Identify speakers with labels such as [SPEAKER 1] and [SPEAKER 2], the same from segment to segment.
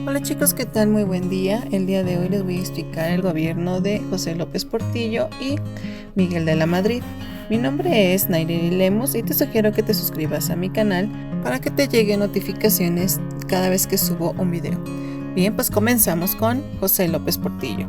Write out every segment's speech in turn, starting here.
[SPEAKER 1] Hola chicos, ¿qué tal? Muy buen día. El día de hoy les voy a explicar el gobierno de José López Portillo y Miguel de la Madrid. Mi nombre es Naireli Lemus y te sugiero que te suscribas a mi canal para que te lleguen notificaciones cada vez que subo un video. Bien, pues comenzamos con José López Portillo.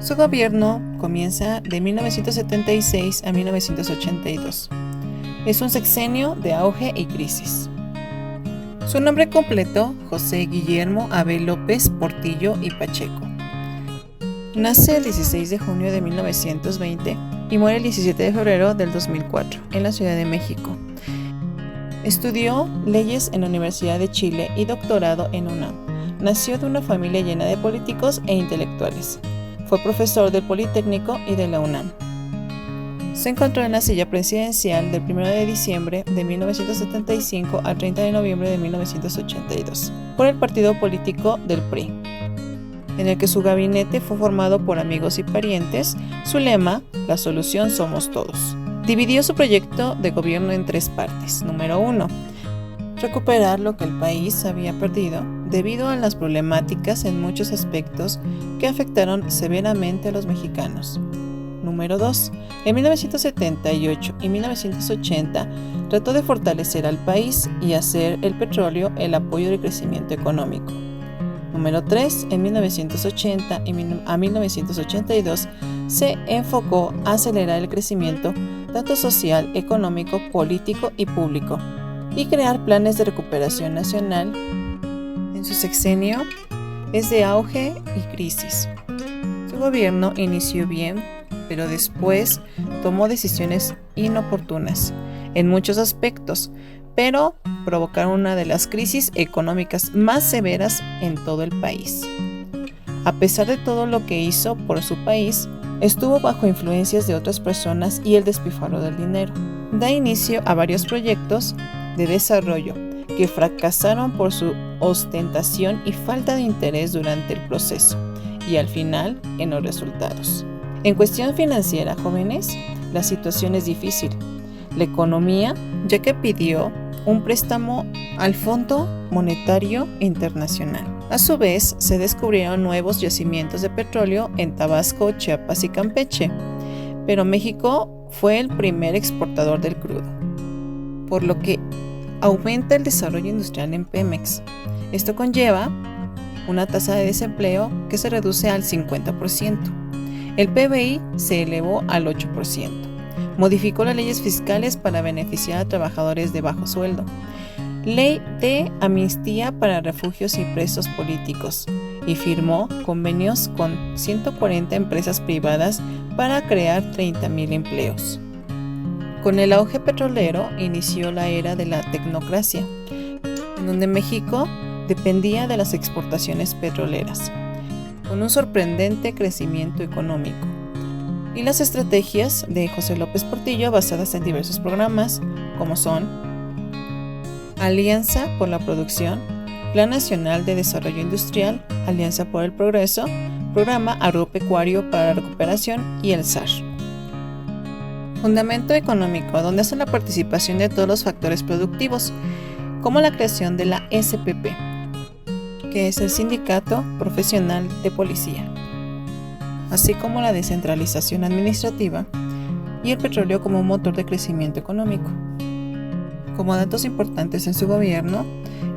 [SPEAKER 1] Su gobierno comienza de 1976 a 1982. Es un sexenio de auge y crisis. Su nombre completo, José Guillermo Abel López Portillo y Pacheco. Nace el 16 de junio de 1920 y muere el 17 de febrero del 2004 en la Ciudad de México. Estudió leyes en la Universidad de Chile y doctorado en UNAM. Nació de una familia llena de políticos e intelectuales. Fue profesor del Politécnico y de la UNAM. Se encontró en la silla presidencial del 1 de diciembre de 1975 al 30 de noviembre de 1982 por el partido político del PRI, en el que su gabinete fue formado por amigos y parientes. Su lema, la solución somos todos. Dividió su proyecto de gobierno en tres partes. Número 1. Recuperar lo que el país había perdido debido a las problemáticas en muchos aspectos que afectaron severamente a los mexicanos. Número 2. En 1978 y 1980 trató de fortalecer al país y hacer el petróleo el apoyo del crecimiento económico. Número 3. En 1980 a 1982 se enfocó a acelerar el crecimiento tanto social, económico, político y público y crear planes de recuperación nacional. En su sexenio es de auge y crisis. Su gobierno inició bien, pero después tomó decisiones inoportunas en muchos aspectos, pero provocaron una de las crisis económicas más severas en todo el país. A pesar de todo lo que hizo por su país, estuvo bajo influencias de otras personas y el despilfarro del dinero. Da inicio a varios proyectos de desarrollo que fracasaron por su ostentación y falta de interés durante el proceso y al final en los resultados. En cuestión financiera, jóvenes, la situación es difícil. La economía, ya que pidió un préstamo al Fondo Monetario Internacional. A su vez, se descubrieron nuevos yacimientos de petróleo en Tabasco, Chiapas y Campeche, pero México fue el primer exportador del crudo, por lo que aumenta el desarrollo industrial en Pemex. Esto conlleva una tasa de desempleo que se reduce al 50%. El PBI se elevó al 8%. Modificó las leyes fiscales para beneficiar a trabajadores de bajo sueldo. Ley de amnistía para refugios y presos políticos. Y firmó convenios con 140 empresas privadas para crear 30,000 empleos. Con el auge petrolero inició la era de la tecnocracia, en donde México dependía de las exportaciones petroleras, con un sorprendente crecimiento económico, y las estrategias de José López Portillo basadas en diversos programas, como son Alianza por la Producción, Plan Nacional de Desarrollo Industrial, Alianza por el Progreso, Programa Agropecuario para la Recuperación y el SAR. Fundamento económico, donde hace la participación de todos los factores productivos, como la creación de la SPP, que es el Sindicato Profesional de Policía, así como la descentralización administrativa y el petróleo como motor de crecimiento económico. Como datos importantes en su gobierno,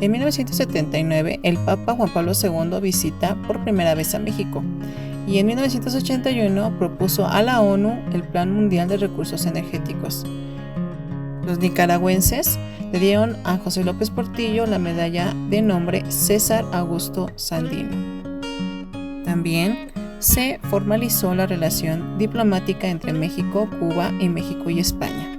[SPEAKER 1] en 1979 el Papa Juan Pablo II visita por primera vez a México y en 1981 propuso a la ONU el Plan Mundial de Recursos Energéticos. Los nicaragüenses le dieron a José López Portillo la medalla de nombre César Augusto Sandino. También se formalizó la relación diplomática entre México, Cuba y México y España.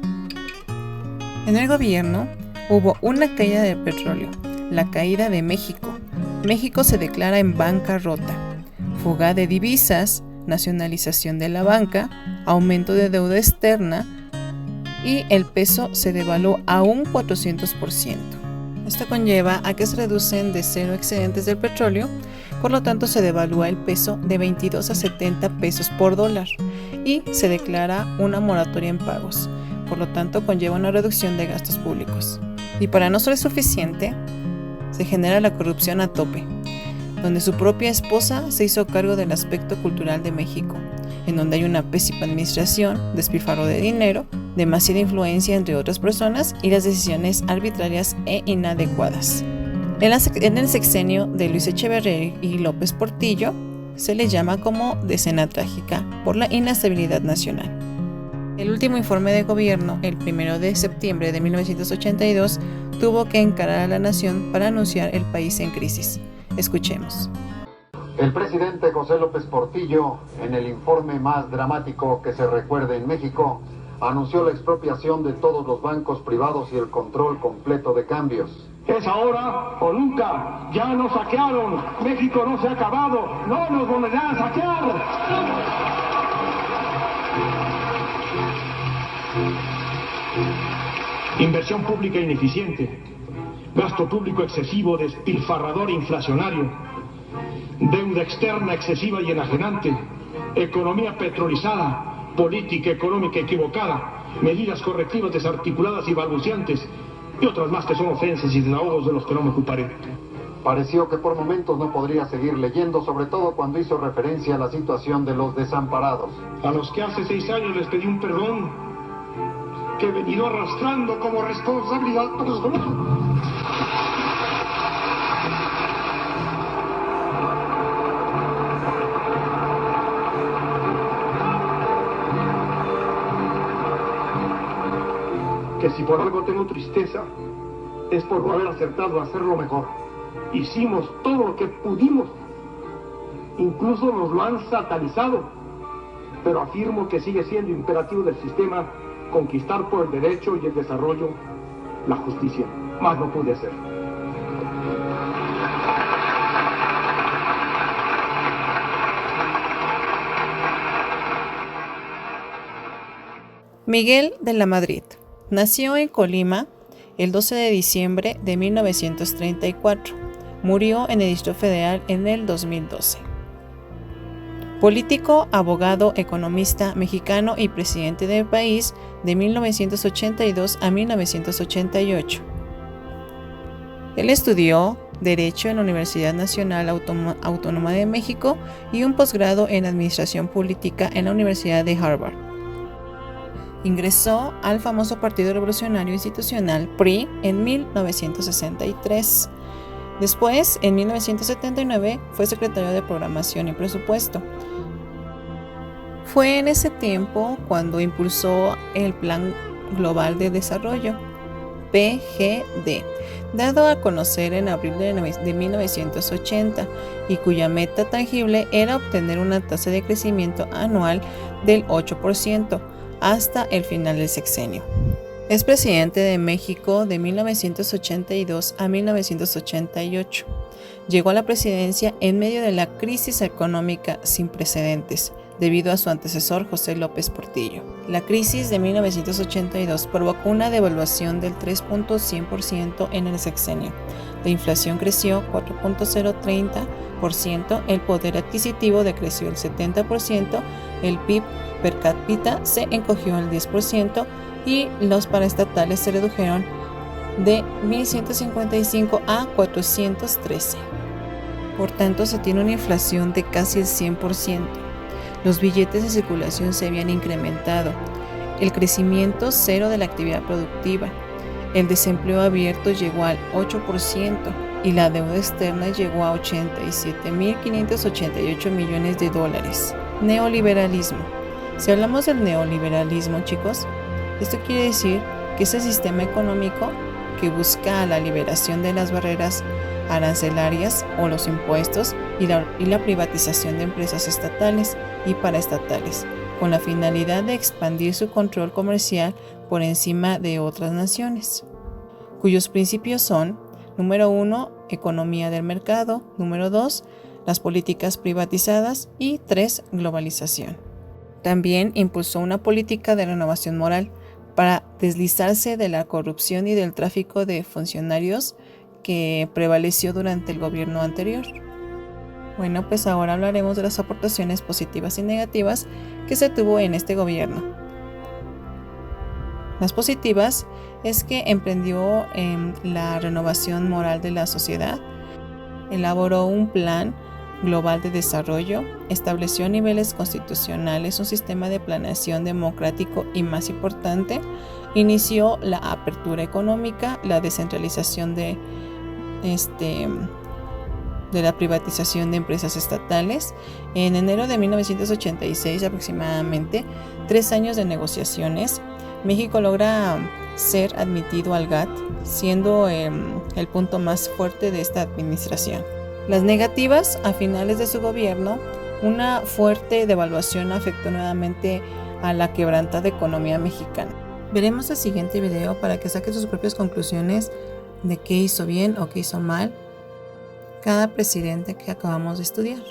[SPEAKER 1] En el gobierno hubo una caída del petróleo, la caída de México. México se declara en bancarrota, fuga de divisas, nacionalización de la banca, aumento de deuda externa, y el peso se devaluó a un 400%. Esto conlleva a que se reducen de cero excedentes del petróleo, por lo tanto se devalúa el peso de 22 a 70 pesos por dólar y se declara una moratoria en pagos, por lo tanto conlleva una reducción de gastos públicos. Y para no ser suficiente, se genera la corrupción a tope, donde su propia esposa se hizo cargo del aspecto cultural de México, en donde hay una pésima administración, despilfarro de dinero, demasiada influencia entre otras personas y las decisiones arbitrarias e inadecuadas. En el sexenio de Luis Echeverría y López Portillo se le llama como decena trágica por la inestabilidad nacional. El último informe de gobierno, el 1 de septiembre de 1982, tuvo que encarar a la nación para anunciar el país en crisis. Escuchemos.
[SPEAKER 2] El presidente José López Portillo, en el informe más dramático que se recuerde en México, anunció la expropiación de todos los bancos privados y el control completo de cambios.
[SPEAKER 3] Es ahora o nunca. Ya nos saquearon. México no se ha acabado. No nos volverán a saquear. Inversión pública ineficiente, gasto público excesivo, despilfarrador e inflacionario, deuda externa excesiva y enajenante, economía petrolizada, política económica equivocada, medidas correctivas desarticuladas y balbuciantes, y otras más que son ofensas y desahogos de los que no me ocuparé.
[SPEAKER 2] Pareció que por momentos no podría seguir leyendo, sobre todo cuando hizo referencia a la situación de los desamparados.
[SPEAKER 3] A los que hace 6 años les pedí un perdón que he venido arrastrando como responsabilidad personal. Que si por algo tengo tristeza, es por no haber acertado a hacerlo mejor. Hicimos todo lo que pudimos, incluso nos lo han satanizado, pero afirmo que sigue siendo imperativo del sistema conquistar por el derecho y el desarrollo la justicia. Más no pude hacer.
[SPEAKER 1] Miguel de la Madrid nació en Colima el 12 de diciembre de 1934. Murió en el Distrito Federal en el 2012. Político, abogado, economista mexicano y presidente del país de 1982 a 1988. Él estudió Derecho en la Universidad Nacional Autónoma de México y un posgrado en Administración Política en la Universidad de Harvard. Ingresó al famoso Partido Revolucionario Institucional, PRI, en 1963. Después, en 1979, fue secretario de Programación y Presupuesto. Fue en ese tiempo cuando impulsó el Plan Global de Desarrollo, PGD, dado a conocer en abril de 1980 y cuya meta tangible era obtener una tasa de crecimiento anual del 8% hasta el final del sexenio. Es presidente de México de 1982 a 1988. Llegó a la presidencia en medio de la crisis económica sin precedentes, debido a su antecesor José López Portillo. La crisis de 1982 provocó una devaluación del 3.100% en el sexenio. La inflación creció 4.030%, el poder adquisitivo decreció el 70%, el PIB per cápita se encogió el 10% y los paraestatales se redujeron de 1.155 a 413. Por tanto, se tiene una inflación de casi el 100%. Los billetes de circulación se habían incrementado, el crecimiento cero de la actividad productiva, el desempleo abierto llegó al 8% y la deuda externa llegó a 87.588 millones de dólares. Neoliberalismo. Si hablamos del neoliberalismo, chicos, esto quiere decir que es el sistema económico que busca la liberación de las barreras arancelarias o los impuestos y la privatización de empresas estatales y paraestatales, con la finalidad de expandir su control comercial por encima de otras naciones, cuyos principios son: número 1, economía del mercado; número 2, las políticas privatizadas; y 3, globalización. También impulsó una política de renovación moral para deslizarse de la corrupción y del tráfico de funcionarios que prevaleció durante el gobierno anterior. Bueno, pues ahora hablaremos de las aportaciones positivas y negativas que se tuvo en este gobierno. Las positivas es que emprendió la renovación moral de la sociedad, Elaboró un plan global de desarrollo, estableció a niveles constitucionales un sistema de planeación democrático y, más importante, inició la apertura económica, la descentralización de la privatización de empresas estatales. En enero de 1986, aproximadamente 3 años de negociaciones, México logra ser admitido al GATT, siendo el punto más fuerte de esta administración. Las negativas a finales de su gobierno, una fuerte devaluación afectó nuevamente a la quebrantada economía mexicana. Veremos el siguiente video para que saque sus propias conclusiones de qué hizo bien o qué hizo mal cada presidente que acabamos de estudiar.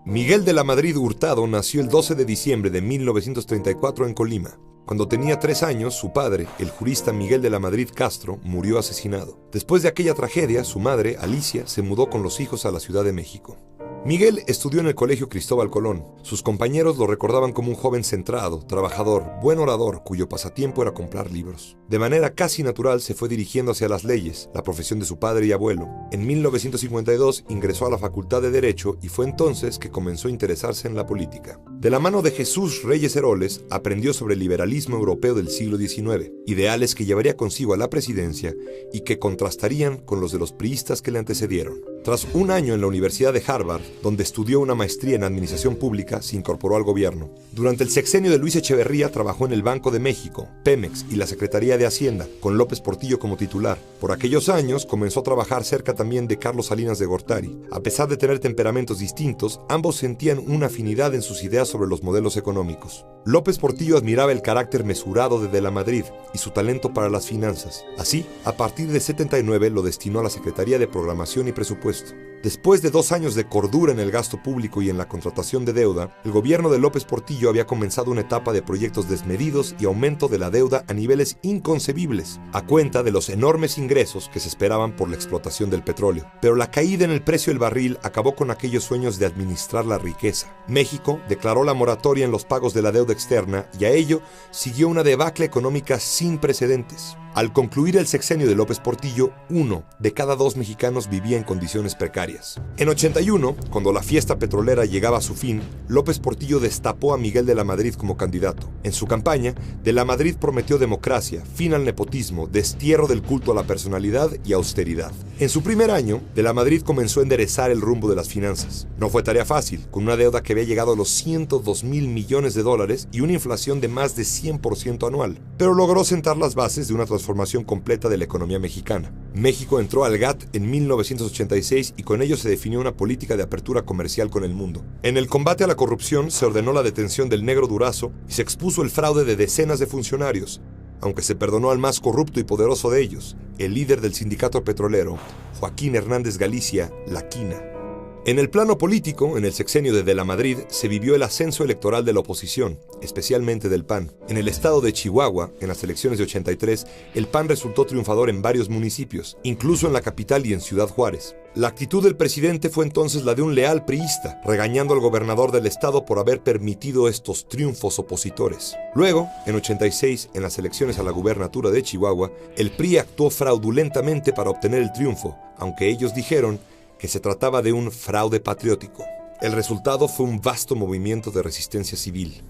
[SPEAKER 4] Miguel de la Madrid Hurtado nació el 12 de diciembre de 1934 en Colima. Cuando tenía 3 años, su padre, el jurista Miguel de la Madrid Castro, murió asesinado. Después de aquella tragedia, su madre, Alicia, se mudó con los hijos a la Ciudad de México. Miguel estudió en el Colegio Cristóbal Colón. Sus compañeros lo recordaban como un joven centrado, trabajador, buen orador, cuyo pasatiempo era comprar libros. De manera casi natural se fue dirigiendo hacia las leyes, la profesión de su padre y abuelo. En 1952 ingresó a la Facultad de Derecho y fue entonces que comenzó a interesarse en la política. De la mano de Jesús Reyes Heroles, aprendió sobre el liberalismo europeo del siglo XIX, ideales que llevaría consigo a la presidencia y que contrastarían con los de los priistas que le antecedieron. Tras un año en la Universidad de Harvard, donde estudió una maestría en administración pública, se incorporó al gobierno. Durante el sexenio de Luis Echeverría trabajó en el Banco de México, Pemex y la Secretaría de Hacienda, con López Portillo como titular. Por aquellos años comenzó a trabajar cerca también de Carlos Salinas de Gortari. A pesar de tener temperamentos distintos, ambos sentían una afinidad en sus ideas sobre los modelos económicos. López Portillo admiraba el carácter mesurado de la Madrid y su talento para las finanzas. Así, a partir de 79 lo destinó a la Secretaría de Programación y Presupuesto. Después de 2 años de cordura en el gasto público y en la contratación de deuda, el gobierno de López Portillo había comenzado una etapa de proyectos desmedidos y aumento de la deuda a niveles inconcebibles, a cuenta de los enormes ingresos que se esperaban por la explotación del petróleo. Pero la caída en el precio del barril acabó con aquellos sueños de administrar la riqueza. México declaró la moratoria en los pagos de la deuda externa y a ello siguió una debacle económica sin precedentes. Al concluir el sexenio de López Portillo, 1 de cada 2 mexicanos vivía en condiciones precarias. En 81, cuando la fiesta petrolera llegaba a su fin, López Portillo destapó a Miguel de la Madrid como candidato. En su campaña, de la Madrid prometió democracia, fin al nepotismo, destierro del culto a la personalidad y austeridad. En su primer año, de la Madrid comenzó a enderezar el rumbo de las finanzas. No fue tarea fácil, con una deuda que había llegado a los 102,000 millones de dólares y una inflación de más de 100% anual. Pero logró sentar las bases de una transformación completa de la economía mexicana. México entró al GATT en 1986 y con ello se definió una política de apertura comercial con el mundo. En el combate a la corrupción se ordenó la detención del Negro Durazo y se expuso el fraude de decenas de funcionarios, aunque se perdonó al más corrupto y poderoso de ellos, el líder del sindicato petrolero, Joaquín Hernández Galicia, La Quina. En el plano político, en el sexenio de la Madrid, se vivió el ascenso electoral de la oposición, especialmente del PAN. En el estado de Chihuahua, en las elecciones de 83, el PAN resultó triunfador en varios municipios, incluso en la capital y en Ciudad Juárez. La actitud del presidente fue entonces la de un leal priista, regañando al gobernador del estado por haber permitido estos triunfos opositores. Luego, en 86, en las elecciones a la gubernatura de Chihuahua, el PRI actuó fraudulentamente para obtener el triunfo, aunque ellos dijeron que se trataba de un fraude patriótico. El resultado fue un vasto movimiento de resistencia civil.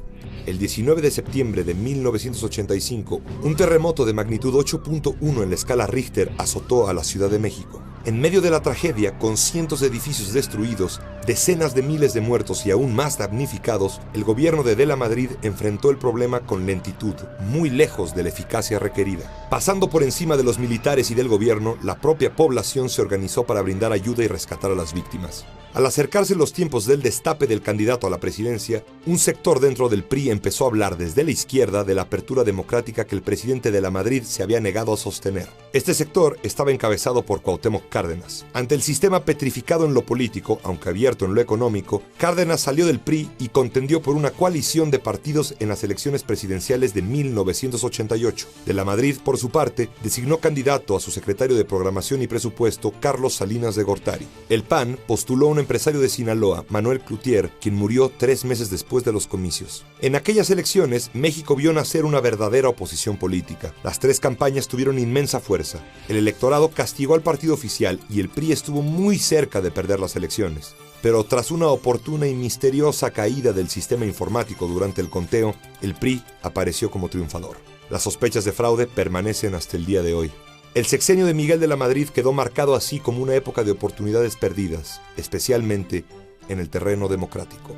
[SPEAKER 4] El 19 de septiembre de 1985, un terremoto de magnitud 8.1 en la escala Richter azotó a la Ciudad de México. En medio de la tragedia, con cientos de edificios destruidos, decenas de miles de muertos y aún más damnificados, el gobierno de la Madrid enfrentó el problema con lentitud, muy lejos de la eficacia requerida. Pasando por encima de los militares y del gobierno, la propia población se organizó para brindar ayuda y rescatar a las víctimas. Al acercarse los tiempos del destape del candidato a la presidencia, un sector dentro del PRI empezó a hablar desde la izquierda de la apertura democrática que el presidente de la Madrid se había negado a sostener. Este sector estaba encabezado por Cuauhtémoc Cárdenas. Ante el sistema petrificado en lo político, aunque abierto en lo económico, Cárdenas salió del PRI y contendió por una coalición de partidos en las elecciones presidenciales de 1988. De la Madrid, por su parte, designó candidato a su secretario de Programación y Presupuesto, Carlos Salinas de Gortari. El PAN postuló a un empresario de Sinaloa, Manuel Cloutier, quien murió 3 meses después de los comicios. En aquellas elecciones, México vio nacer una verdadera oposición política. Las 3 campañas tuvieron inmensa fuerza. El electorado castigó al partido oficial y el PRI estuvo muy cerca de perder las elecciones. Pero tras una oportuna y misteriosa caída del sistema informático durante el conteo, el PRI apareció como triunfador. Las sospechas de fraude permanecen hasta el día de hoy. El sexenio de Miguel de la Madrid quedó marcado así como una época de oportunidades perdidas, especialmente en el terreno democrático.